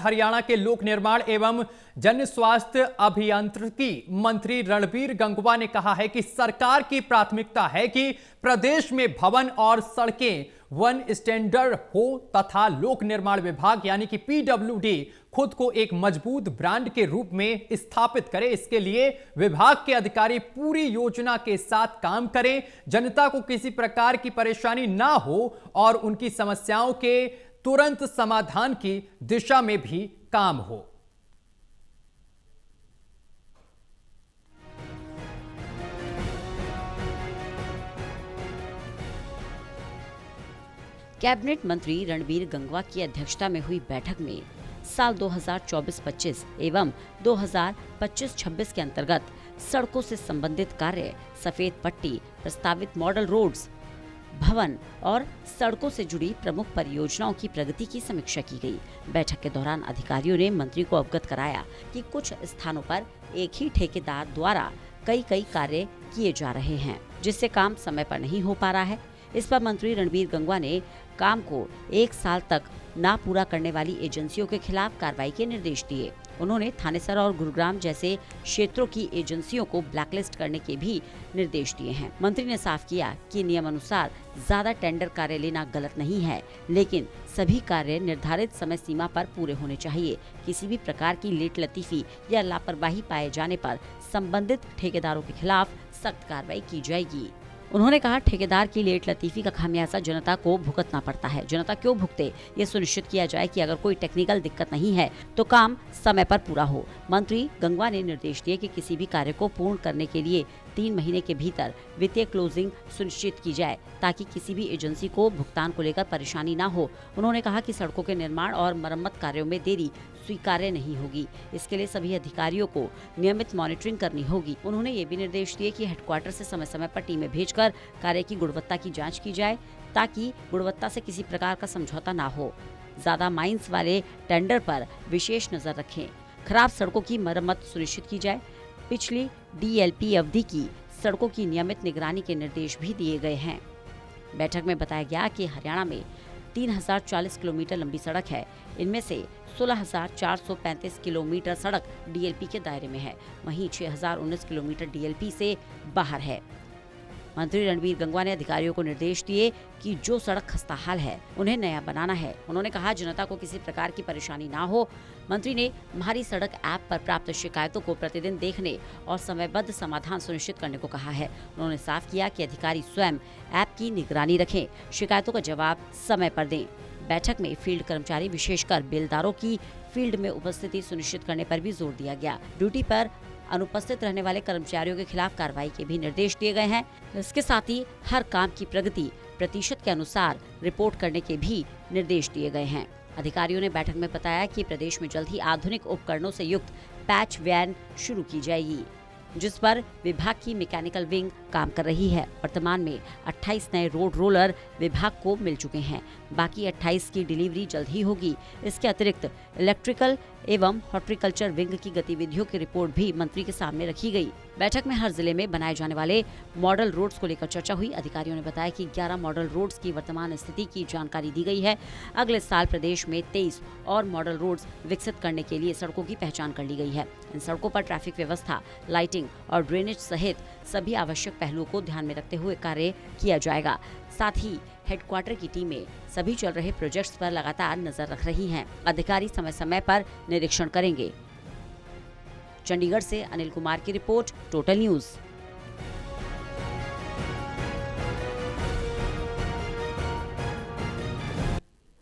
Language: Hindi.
हरियाणा के लोक निर्माण एवं जन स्वास्थ्य अभियांत्रिकी मंत्री रणबीर गंगवा ने कहा है कि सरकार की प्राथमिकता है कि प्रदेश में भवन और सड़कें वन स्टैंडर्ड हो तथा लोक निर्माण विभाग यानी कि पीडब्ल्यूडी खुद को एक मजबूत ब्रांड के रूप में स्थापित करे। इसके लिए विभाग के अधिकारी पूरी योजना के साथ काम करें, जनता को किसी प्रकार की परेशानी ना हो और उनकी समस्याओं के तुरंत समाधान की दिशा में भी काम हो। कैबिनेट मंत्री रणबीर गंगवा की अध्यक्षता में हुई बैठक में साल 2024-25 एवं 2025-26 के अंतर्गत सड़कों से संबंधित कार्य, सफेद पट्टी, प्रस्तावित मॉडल रोड्स, भवन और सड़कों से जुड़ी प्रमुख परियोजनाओं की प्रगति की समीक्षा की गई। बैठक के दौरान अधिकारियों ने मंत्री को अवगत कराया कि कुछ स्थानों पर एक ही ठेकेदार द्वारा कई कार्य किए जा रहे हैं, जिससे काम समय पर नहीं हो पा रहा है। इस पर मंत्री रणबीर गंगवा ने काम को 1 साल तक ना पूरा करने वाली एजेंसियों के खिलाफ कार्रवाई के निर्देश दिए। उन्होंने थानेसर और गुरुग्राम जैसे क्षेत्रों की एजेंसियों को ब्लैकलिस्ट करने के भी निर्देश दिए हैं। मंत्री ने साफ किया कि नियमानुसार ज्यादा टेंडर कार्य लेना गलत नहीं है, लेकिन सभी कार्य निर्धारित समय सीमा पर पूरे होने चाहिए। किसी भी प्रकार की लेट लतीफी या लापरवाही पाए जाने पर संबंधित ठेकेदारों के खिलाफ सख्त कार्रवाई की जाएगी। उन्होंने कहा, ठेकेदार की लेट लतीफी का खामियाजा जनता को भुगतना पड़ता है। जनता क्यों भुगते, ये सुनिश्चित किया जाए कि अगर कोई टेक्निकल दिक्कत नहीं है तो काम समय पर पूरा हो। मंत्री गंगवा ने निर्देश दिए कि किसी भी कार्य को पूर्ण करने के लिए 3 महीने के भीतर वित्तीय क्लोजिंग सुनिश्चित की जाए, ताकि किसी भी एजेंसी को भुगतान को लेकर परेशानी न हो। उन्होंने कहा कि सड़कों के निर्माण और मरम्मत कार्यों में देरी स्वीकार्य नहीं होगी। इसके लिए सभी अधिकारियों को नियमित मॉनिटरिंग करनी होगी। उन्होंने ये भी निर्देश दिए कि हेडक्वार्टर से समय समय पर टीमें भेजकर कार्य की गुणवत्ता की जांच की जाए, ताकि गुणवत्ता से किसी प्रकार का समझौता ना हो। ज्यादा माइंस वाले टेंडर पर विशेष नजर रखें। खराब सड़कों की मरम्मत सुनिश्चित की जाए। पिछली DLP अवधि की सड़कों की नियमित निगरानी के निर्देश भी दिए गए हैं। बैठक में बताया गया कि हरियाणा में 3040 किलोमीटर लंबी सड़क है। इनमें से 16,435 किलोमीटर सड़क DLP के दायरे में है, वहीं 6,019 किलोमीटर DLP से बाहर है। मंत्री रणबीर गंगवा ने अधिकारियों को निर्देश दिए कि जो सड़क खस्ताहाल है उन्हें नया बनाना है। उन्होंने कहा, जनता को किसी प्रकार की परेशानी ना हो। मंत्री ने म्हारी सड़क ऐप पर प्राप्त शिकायतों को प्रतिदिन देखने और समयबद्ध समाधान सुनिश्चित करने को कहा है। उन्होंने साफ किया कि अधिकारी स्वयं ऐप की निगरानी रखें, शिकायतों का जवाब समय पर दें। बैठक में फील्ड कर्मचारी, विशेषकर बेलदारों की फील्ड में उपस्थिति सुनिश्चित करने पर भी जोर दिया गया। ड्यूटी पर अनुपस्थित रहने वाले कर्मचारियों के खिलाफ कार्रवाई के भी निर्देश दिए गए हैं। इसके साथ ही हर काम की प्रगति प्रतिशत के अनुसार रिपोर्ट करने के भी निर्देश दिए गए हैं। अधिकारियों ने बैठक में बताया कि प्रदेश में जल्द ही आधुनिक उपकरणों से युक्त पैच वैन शुरू की जाएगी, जिस पर विभाग की मैकेनिकल विंग काम कर रही है। वर्तमान में 28 नए रोड रोलर विभाग को मिल चुके हैं। बाकी 28 की डिलीवरी जल्द ही होगी। इसके अतिरिक्त इलेक्ट्रिकल एवं हॉर्टिकल्चर विंग की गतिविधियों की रिपोर्ट भी मंत्री के सामने रखी गई। बैठक में हर जिले में बनाए जाने वाले मॉडल रोड्स को लेकर चर्चा हुई। अधिकारियों ने बताया कि 11 मॉडल रोड्स की वर्तमान स्थिति की जानकारी दी गई है। अगले साल प्रदेश में 23 और मॉडल रोड्स विकसित करने के लिए सड़कों की पहचान कर ली गई है। इन सड़कों पर ट्रैफिक व्यवस्था, लाइटिंग और ड्रेनेज सहित सभी आवश्यक पहलुओं को ध्यान में रखते हुए कार्य किया जाएगा। साथ ही हेडक्वार्टर की टीमें सभी चल रहे प्रोजेक्ट्स पर लगातार नजर रख रही हैं। अधिकारी समय समय पर निरीक्षण करेंगे। चंडीगढ़ से अनिल कुमार की रिपोर्ट, टोटल न्यूज़।